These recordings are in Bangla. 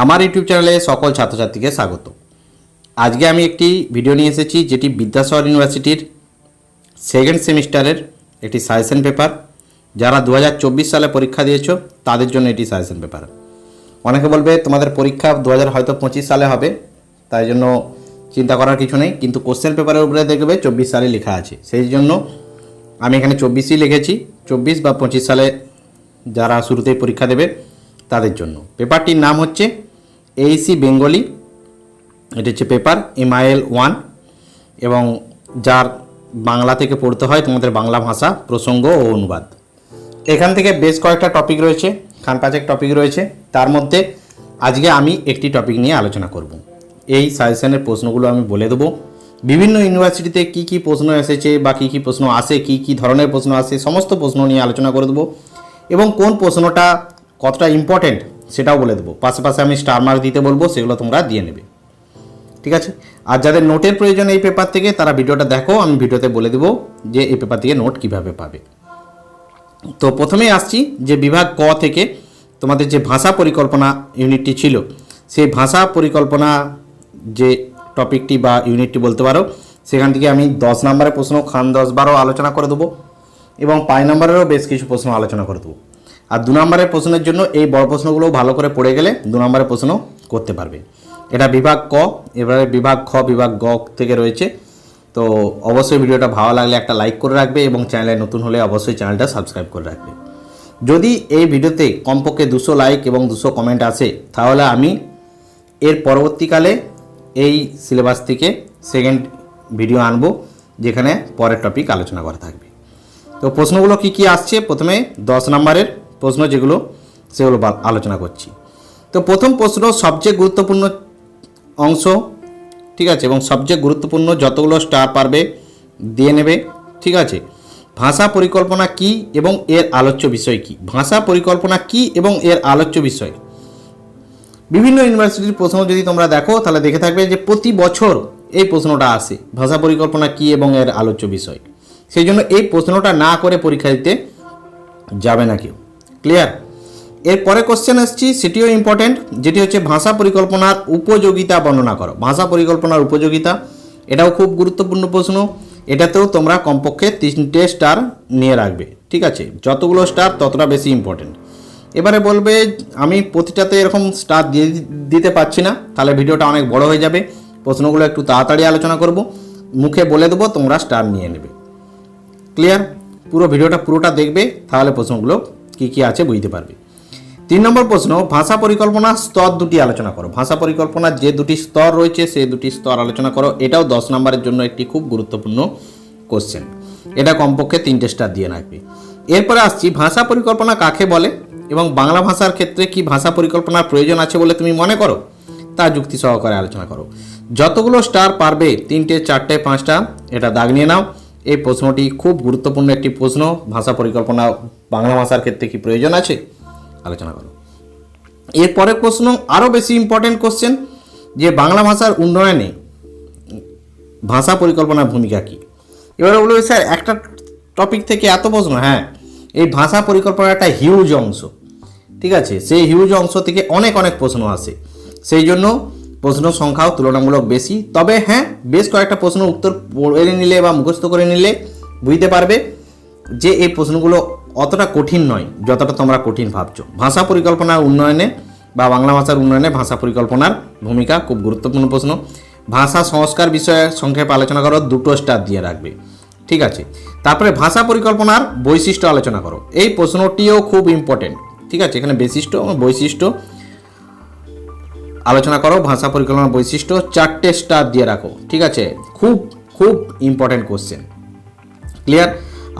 আমার ইউটিউব চ্যানেলে সকল ছাত্রছাত্রীকে স্বাগত। আজকে আমি একটি ভিডিও নিয়ে এসেছি যেটি বিদ্যাসাগর ইউনিভার্সিটির সেকেন্ড সেমিস্টারের একটি সাজেশন পেপার। যারা 2024 সালে পরীক্ষা দিয়েছো তাদের জন্য এটি সাজেশন পেপার। অনেকে বলবে তোমাদের পরীক্ষা 2025 সালে হবে, তাই জন্য চিন্তা করার কিছু নেই, কিন্তু কোশ্চেন পেপারের উপরে দেখবে 24 সালে লেখা আছে, সেই জন্য আমি এখানে 24ই লিখেছি। 24 বা 25 সালে যারা শুরুতেই পরীক্ষা দেবে তাদের জন্য পেপারটির নাম হচ্ছে এইসি বেঙ্গলি। এটা হচ্ছে পেপার MIL 1 এবং যার বাংলা থেকে পড়তে হয় তোমাদের বাংলা ভাষা, প্রসঙ্গ ও অনুবাদ। এখান থেকে বেশ কয়েকটা টপিক রয়েছে, খান পাঁচেক টপিক রয়েছে। তার মধ্যে আজকে আমি একটি টপিক নিয়ে আলোচনা করব। এই সাজেশনের প্রশ্নগুলো আমি বলে দেবো। বিভিন্ন ইউনিভার্সিটিতে কি কি প্রশ্ন এসেছে বা কী কী প্রশ্ন আসে, কি কি ধরনের প্রশ্ন আসে, সমস্ত প্রশ্ন নিয়ে আলোচনা করে দেবো এবং কোন প্রশ্নটা কতটা ইম্পর্টেন্ট সেটাও বলে দেবো। পাশাপাশি আমি স্টার মার্ক দিতে বলবো, সেগুলো তোমরা দিয়ে নেবে, ঠিক আছে। আর যাদের নোটের প্রয়োজন এই পেপার থেকে তারা ভিডিওটা দেখো, আমি ভিডিওতে বলে দেবো যে এই পেপার থেকে নোট কিভাবে পাবে। তো প্রথমেই আসছি যে বিভাগ ক থেকে তোমাদের যে ভাষা পরিকল্পনা ইউনিটটি ছিল, সেই ভাষা পরিকল্পনা যে টপিকটি বা ইউনিটটি বলতে পারো, সেখান থেকে আমি 10 নম্বরের প্রশ্ন খান 10-12 আলোচনা করে দেবো এবং 5 নম্বরেরও বেশ কিছু প্রশ্ন আলোচনা করে দেবো। আর 2 নম্বরের প্রশ্নের জন্য এই বড় প্রশ্নগুলো ভালো করে পড়ে গেলে 2 নম্বরের প্রশ্ন করতে পারবে। এটা বিভাগ ক। এবারে বিভাগ খ, বিভাগ গ থেকে রয়েছে। তো অবশ্যই ভিডিওটা ভালো লাগলে একটা লাইক করে রাখবে এবং চ্যানেলে নতুন হলে অবশ্যই চ্যানেলটা সাবস্ক্রাইব করে রাখবে। যদি এই ভিডিওতে কমপক্ষে 200 লাইক এবং 200 কমেন্ট আসে, তাহলে আমি এর পরবর্তীকালে এই সিলেবাস থেকে সেকেন্ড ভিডিও আনবো, যেখানে পরের টপিক আলোচনা করা থাকবে। তো প্রশ্নগুলো কি কি আসছে, প্রথমে 10 নম্বরের প্রশ্ন যেগুলো, সেগুলো আলোচনা করছি। তো প্রথম প্রশ্ন সবচেয়ে গুরুত্বপূর্ণ অংশ, ঠিক আছে, এবং সবচেয়ে গুরুত্বপূর্ণ যতগুলো স্টার পারবে দিয়ে নেবে, ঠিক আছে। ভাষা পরিকল্পনা কি এবং এর আলোচ্য বিষয় কি? ভাষা পরিকল্পনা কি এবং এর আলোচ্য বিষয়। বিভিন্ন ইউনিভার্সিটির প্রশ্ন যদি তোমরা দেখো তাহলে দেখে থাকবে যে প্রতি বছর এই প্রশ্নটা আসে, ভাষা পরিকল্পনা কি এবং এর আলোচ্য বিষয়। সেই জন্য এই প্রশ্নটা না করে পরীক্ষা দিতে যাবে না কেউ, ক্লিয়ার। এরপরে কোশ্চেন আসছি, সেটিও ইম্পর্টেন্ট, যেটি হচ্ছে ভাষা পরিকল্পনার উপযোগিতা বর্ণনা করো। ভাষা পরিকল্পনার উপযোগিতা, এটাও খুব গুরুত্বপূর্ণ প্রশ্ন। এটাতেও তোমরা কমপক্ষে 3টে স্টার নিয়ে রাখবে, ঠিক আছে। যতগুলো স্টার ততটা বেশি ইম্পর্টেন্ট। এবারে বলবে আমি প্রতিটাতে এরকম স্টার দিতে পারছি না, তাহলে ভিডিওটা অনেক বড় হয়ে যাবে। প্রশ্নগুলো একটু তাড়াতাড়ি আলোচনা করব, মুখে বলে দেবো, তোমরা স্টার নিয়ে নেবে, ক্লিয়ার। পুরো ভিডিওটা পুরোটা দেখবে, তাহলে প্রশ্নগুলো কি কি আছে বুঝতে পারবে। 3 নম্বর প্রশ্ন, ভাষা পরিকল্পনার স্তর দুটি আলোচনা করো। ভাষা পরিকল্পনার যে দুটি স্তর রয়েছে সেই দুটি স্তর আলোচনা করো। এটাও 10 নম্বরের জন্য একটি খুব গুরুত্বপূর্ণ কোশ্চেন। এটা কমপক্ষে 3টে স্টার দিয়ে রাখবে। এরপরে আসছি ভাষা পরিকল্পনা কাকে বলে এবং বাংলা ভাষার ক্ষেত্রে কি ভাষা পরিকল্পনার প্রয়োজন আছে বলে তুমি মনে করো, তা যুক্তি সহকারে আলোচনা করো। যতগুলো স্টার পারবে, 3টে 4টে 5টা, এটা দাগ নিয়ে নাও। এই প্রশ্নটি খুব গুরুত্বপূর্ণ একটি প্রশ্ন। ভাষা পরিকল্পনা বাংলা ভাষার ক্ষেত্রে কি প্রয়োজন আছে আলোচনা করো। এরপরের প্রশ্ন আরও বেশি ইম্পর্টেন্ট কোশ্চেন, যে বাংলা ভাষার উন্নয়নে ভাষা পরিকল্পনার ভূমিকা কী। এবারে বলবে স্যার একটা টপিক থেকে এত প্রশ্ন? হ্যাঁ, এই ভাষা পরিকল্পনার একটা হিউজ অংশ, ঠিক আছে। সেই হিউজ অংশ থেকে অনেক অনেক প্রশ্ন আসে, সেই জন্য প্রশ্ন সংখ্যাও তুলনামূলক বেশি। তবে হ্যাঁ, বেশ কয়েকটা প্রশ্ন উত্তর পড়ে নিলে বা মুখস্থ করে নিলে বুঝতে পারবে যে এই প্রশ্নগুলো অতটা কঠিন নয় যতটা তোমরা কঠিন ভাবছো। ভাষা পরিকল্পনার উন্নয়নে বা বাংলা ভাষার উন্নয়নে ভাষা পরিকল্পনার ভূমিকা খুব গুরুত্বপূর্ণ প্রশ্ন। ভাষা সংস্কার বিষয়ে সংক্ষেপে আলোচনা করো, 2টো স্টার দিয়ে রাখবে, ঠিক আছে। তারপরে ভাষা পরিকল্পনার বৈশিষ্ট্য আলোচনা করো। এই প্রশ্নটিও খুব ইম্পর্টেন্ট, ঠিক আছে। এখানে বৈশিষ্ট্য আলোচনা করো। ভাষা পরিকল্পনার বৈশিষ্ট্য 4টে স্টার দিয়ে রাখো, ঠিক আছে। খুব খুব ইম্পর্টেন্ট কোশ্চেন, ক্লিয়ার।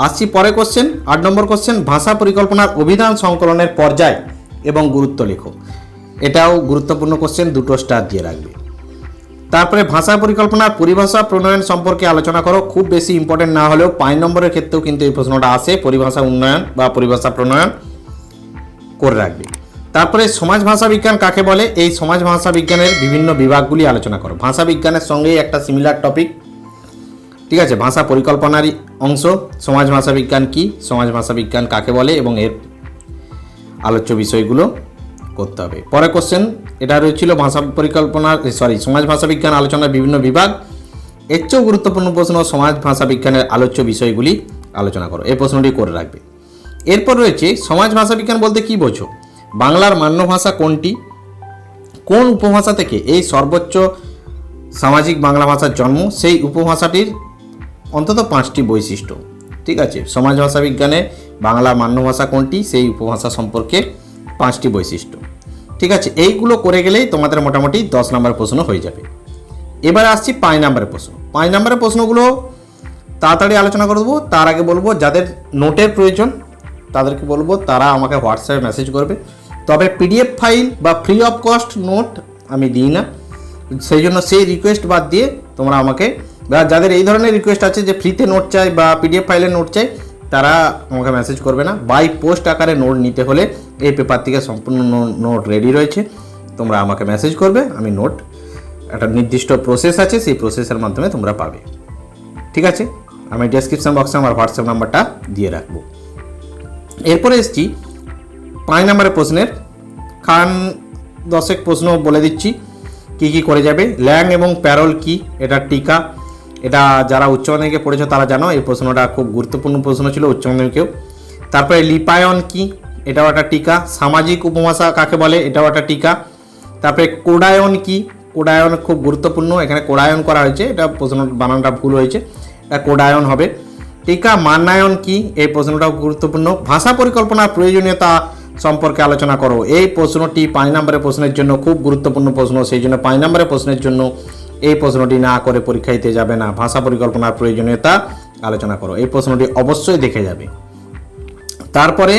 আসছি পরে কোশ্চেন, 8 নম্বর কোশ্চেন, ভাষা পরিকল্পনার অভিধান সংকলনের পর্যায় এবং গুরুত্ব লেখো। এটাও গুরুত্বপূর্ণ কোশ্চেন, 2টো স্টার দিয়ে রাখবে। তারপরে ভাষা পরিকল্পনার পরিভাষা প্রণয়ন সম্পর্কে আলোচনা করো। খুব বেশি ইম্পর্টেন্ট না হলেও 5 নম্বরের ক্ষেত্রেও কিন্তু এই প্রশ্নটা আসে, পরিভাষা উন্নয়ন বা পরিভাষা প্রণয়ন করে রাখবে। তারপরে সমাজ ভাষা বিজ্ঞান কাকে বলে, এই সমাজ ভাষা বিজ্ঞানের বিভিন্ন বিভাগগুলি আলোচনা করো। ভাষা বিজ্ঞানের সঙ্গেই একটা সিমিলার টপিক, ঠিক আছে। ভাষা পরিকল্পনারই অংশ সমাজ ভাষা বিজ্ঞান কি, সমাজ ভাষা বিজ্ঞান কাকে বলে এবং এর আলোচ্য বিষয়গুলো করতে হবে। পরে কোশ্চেন এটা রয়েছিল ভাষা পরিকল্পনা সমাজ ভাষা বিজ্ঞান আলোচনার বিভিন্ন বিভাগ। এর চেয়েও গুরুত্বপূর্ণ প্রশ্ন, সমাজ ভাষা বিজ্ঞানের আলোচ্য বিষয়গুলি আলোচনা করো, এই প্রশ্নটি করে রাখবে। এরপর রয়েছে সমাজ ভাষা বিজ্ঞান বলতে কী বোঝো, বাংলার মান্য ভাষা কোনটি, কোন উপভাষা থেকে এই সর্বোচ্চ সামাজিক বাংলা ভাষার জন্ম, সেই উপভাষাটির অন্তত 5টি বৈশিষ্ট্য। ঠিক আছে, সমাজ ভাষা বিজ্ঞানে বাংলা মান্য ভাষা কোনটি, সেই উপভাষা সম্পর্কে 5টি বৈশিষ্ট্য। ঠিক আছে, এইগুলো করে গেলেই তোমাদের মোটামুটি 10 নম্বর প্রশ্ন হয়ে যাবে। এবার আসছি 5 নম্বরের প্রশ্ন। 5 নম্বরের প্রশ্নগুলো তাড়াতাড়ি আলোচনা করে দেবো। তার আগে বলবো যাদের নোটের প্রয়োজন তাদেরকে বলবো তারা আমাকে হোয়াটসঅ্যাপে মেসেজ করবে। তবে পিডিএফ ফাইল বা ফ্রি অফ কস্ট নোট আমি দিই না, সেই জন্য সেই রিকোয়েস্ট বাদ দিয়ে তোমরা আমাকে, বা যাদের এই ধরনের রিকোয়েস্ট আছে যে ফ্রিতে নোট চাই বা পিডিএফ ফাইলের নোট চাই, তারা আমাকে মেসেজ করবে না। বাই পোস্ট আকারে নোট নিতে হলে এই পেপার থেকে সম্পূর্ণ নোট রেডি রয়েছে, তোমরা আমাকে মেসেজ করবে, আমি নোট একটা নির্দিষ্ট প্রসেস আছে, সেই প্রসেসের মাধ্যমে তোমরা পাবে। ঠিক আছে, আমি ডেসক্রিপশন বক্সে আমার হোয়াটসঅ্যাপ নাম্বারটা দিয়ে রাখবো। এরপরে এসছি 5 নম্বরের প্রশ্নের খান 10 প্রশ্ন বলে দিচ্ছি কি কি করে যাবে। ল্যাং এবং প্যারোল কি, এটা টিকা, এটা যারা উচ্চ মাধ্যমিকে পড়েছো তারা জানো, এই প্রশ্নটা খুব গুরুত্বপূর্ণ প্রশ্ন ছিল উচ্চ মাধ্যমিকেও। তারপরে লিপায়ন কি, এটাও একটা টিকা। সামাজিক উপভাষা কাকে বলে, এটাও একটা টিকা। তারপরে কোডায়ন কি, কোডায়ন খুব গুরুত্বপূর্ণ, এখানে কোডায়ন করা হয়েছে, এটা প্রশ্ন বানানটা ভুল হয়েছে, এটা কোডায়ন হবে। টিকা মান্নায়ন কি, এই প্রশ্নটাও গুরুত্বপূর্ণ। ভাষা পরিকল্পনার প্রয়োজনীয়তা সম্পর্কে আলোচনা করো, এই প্রশ্নটি 5 নম্বরের প্রশ্নের জন্য খুব গুরুত্বপূর্ণ প্রশ্ন, সেই জন্য 5 নম্বরের প্রশ্নের জন্য এই প্রশ্নটি না করে পরীক্ষা দিতে যাবে না। ভাষা পরিকল্পনার প্রয়োজনীয়তা আলোচনা করো, এই প্রশ্নটি অবশ্যই দেখে যাবে। তারপরে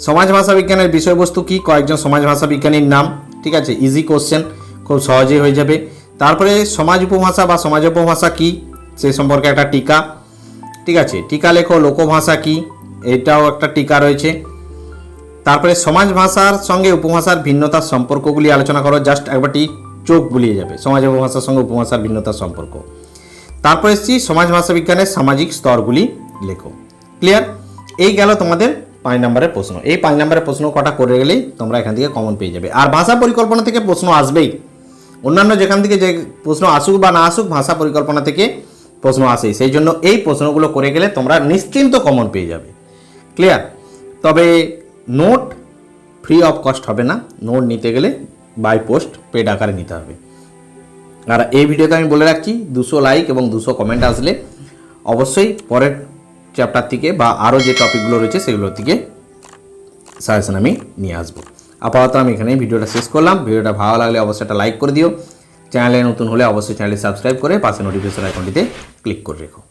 সমাজ ভাষা বিজ্ঞানের বিষয়বস্তু কি, কয়েকজন সমাজ ভাষা বিজ্ঞানীর নাম। ঠিক আছে, ইজি কোশ্চেন, খুব সহজেই হয়ে যাবে। তারপরে সমাজ উপভাষা বা সমাজ উপভাষা কি, সে সম্পর্কে একটা টিকা। ঠিক আছে, টিকা লেখো। লোকভাষা কি, এটাও একটা টিকা রয়েছে। তারপরে সমাজ ভাষার সঙ্গে উপভাষার ভিন্নতার সম্পর্কগুলি আলোচনা করো, জাস্ট একবারটি চোখ বুলিয়ে যাবে, সমাজ উপভাষার সঙ্গে উপভাষার ভিন্নতার সম্পর্ক। তারপরে এসেছি সমাজ ভাষা বিজ্ঞানের সামাজিক স্তরগুলি লেখো। ক্লিয়ার, এই গেল তোমাদের 5 নম্বরের প্রশ্ন। এই 5 নম্বরের প্রশ্ন কটা করে গেলেই তোমরা এখান থেকে কমন পেয়ে যাবে। আর ভাষা পরিকল্পনা থেকে প্রশ্ন আসবেই, অন্যান্য যেখান থেকে যে প্রশ্ন আসুক বা না আসুক, ভাষা পরিকল্পনা থেকে প্রশ্ন আসেই, সেই জন্য এই প্রশ্নগুলো করে গেলে তোমরা নিশ্চিন্ত কমন পেয়ে যাবে। ক্লিয়ার, তবে নোট ফ্রি অফ কস্ট হবে না, নোট নিতে গেলে বাই পোস্ট পেড আকারে নিতে হবে। আর এই ভিডিওতে আমি বলে রাখছি 200 লাইক এবং 200 কমেন্ট আসলে অবশ্যই পরের চ্যাপ্টার থেকে বা আরও যে টপিকগুলো রয়েছে সেগুলোর থেকে সাজেশন আমি নিয়ে আসবো। আপাতত আমি এখানেই ভিডিওটা শেষ করলাম। ভিডিওটা ভালো লাগলে অবশ্যই একটা লাইক করে দিও, চ্যানেলে নতুন হলে অবশ্যই চ্যানেলটি সাবস্ক্রাইব করে পাশে নোটিফিকেশন আইকনটিতে ক্লিক করে রেখো।